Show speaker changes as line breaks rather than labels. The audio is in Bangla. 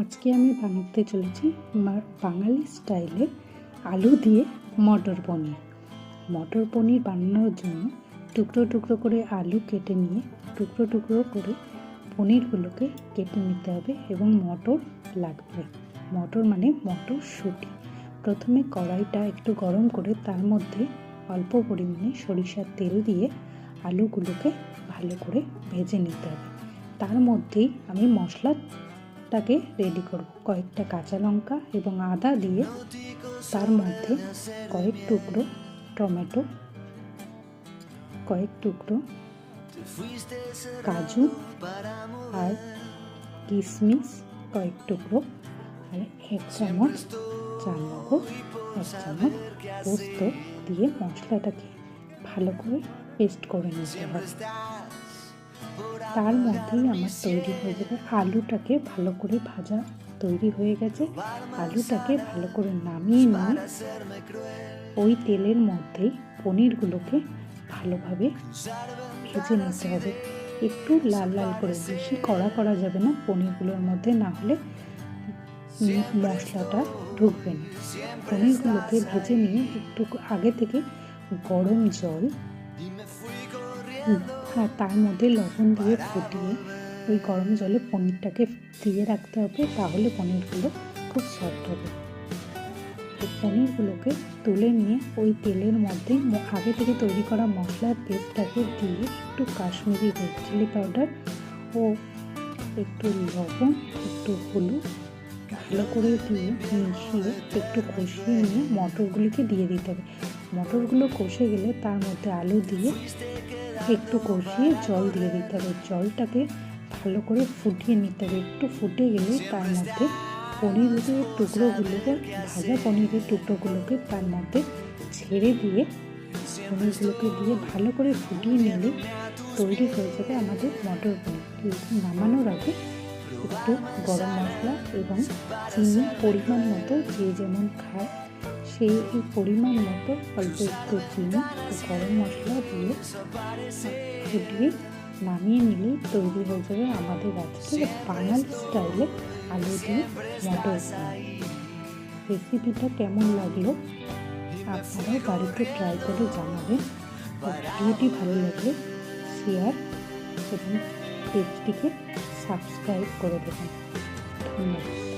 আজকে আমি বানাতে চলেছি বাঙালি স্টাইলে আলু দিয়ে মটর পনির। মটর পনির বানানোর জন্য টুকরো টুকরো করে আলু কেটে নিয়ে টুকরো টুকরো করে পনিরগুলোকে কেটে নিতে হবে এবং মটর লাগবে। মটর মানে মটরশুঁটি। প্রথমে কড়াইটা একটু গরম করে তার মধ্যে অল্প পরিমাণে সরিষার তেল দিয়ে আলুগুলোকে ভালো করে ভেজে নিতে হবে। তার মধ্যেই আমি মশলাটাকে রেডি করব। কয়েকটা কাঁচা লঙ্কা এবং আদা দিয়ে তার মধ্যে কয়েক টুকরো টমেটো, কয়েক টুকরো কাজু আর কিশমিশ, কয়েক টুকরো আর 1 চামচ চালমগজ, 1 চামচ পোস্ত দিয়ে মশলাটাকে ভালো করে পেস্ট করে নিতে হবে। তার মধ্যেই আমার তৈরি হয়ে যাবে আলুটাকে ভালো করে ভাজা তৈরি হয়ে গেছে। আলুটাকে ভালো করে নামিয়ে নিয়ে ওই তেলের মধ্যেই পনিরগুলোকে ভালোভাবে ভেজে নিতে হবে। একটু লাল লাল করে, বেশি কড়া করা যাবে না পনিরগুলোর মধ্যে, না হলে মশলাটা ঢুকবে না। পনিরগুলোকে ভেজে নিয়ে একটু আগে থেকে গরম জল আর তার মধ্যে লবণ দিয়ে ফুটিয়ে ওই গরম জলে পনিরটাকে দিয়ে রাখতে হবে, তাহলে পনিরগুলো খুব সফট হবে। পনিরগুলোকে তুলে নিয়ে ওই তেলের মধ্যে আগে থেকে তৈরি করা মশলার পেস্টটাকে দিয়ে একটু কাশ্মীরি রেড চিলি পাউডার ও একটু লবণ, একটু হলুদ ভালো করে দিয়ে মিশিয়ে একটু কষিয়ে নিয়ে মটরগুলিকে দিয়ে দিতে হবে। মটরগুলো কষে গেলে তার মধ্যে আলু দিয়ে একটু কষিয়ে জল দিয়ে দিতে হবে। জলটাকে ভালো করে ফুটিয়ে নিতে হবে। একটু ফুটে গেলে তার মধ্যে পনিরের টুকরোগুলোকে, ভাজা পনিরের টুকরোগুলোকে তার মধ্যে ছেড়ে দিয়ে পনিরগুলোকে দিয়ে ভালো করে ফুটিয়ে নিলে তৈরি হয়ে যাবে আমাদের মটর পনির। নামানোর আগে একটু গরম মশলা এবং চিনি পরিমাণ মতো, যে যেমন খায় সেই পরিমাণ মতো অল্প একটু চিনি ও গরম মশলা দিয়ে ফুটিয়ে নামিয়ে নিলেই তৈরি হয়ে যাবে আমাদের আজকে বাঙালি স্টাইলে আলু দিয়ে মটর পনির। রেসিপিটা কেমন লাগলো আপনারাও বাড়িতে ট্রাই করে জানাবেন। ভিডিওটি ভালো লাগলে শেয়ার এবং পেজটিকে সাবস্ক্রাইব করে দেবেন। ধন্যবাদ।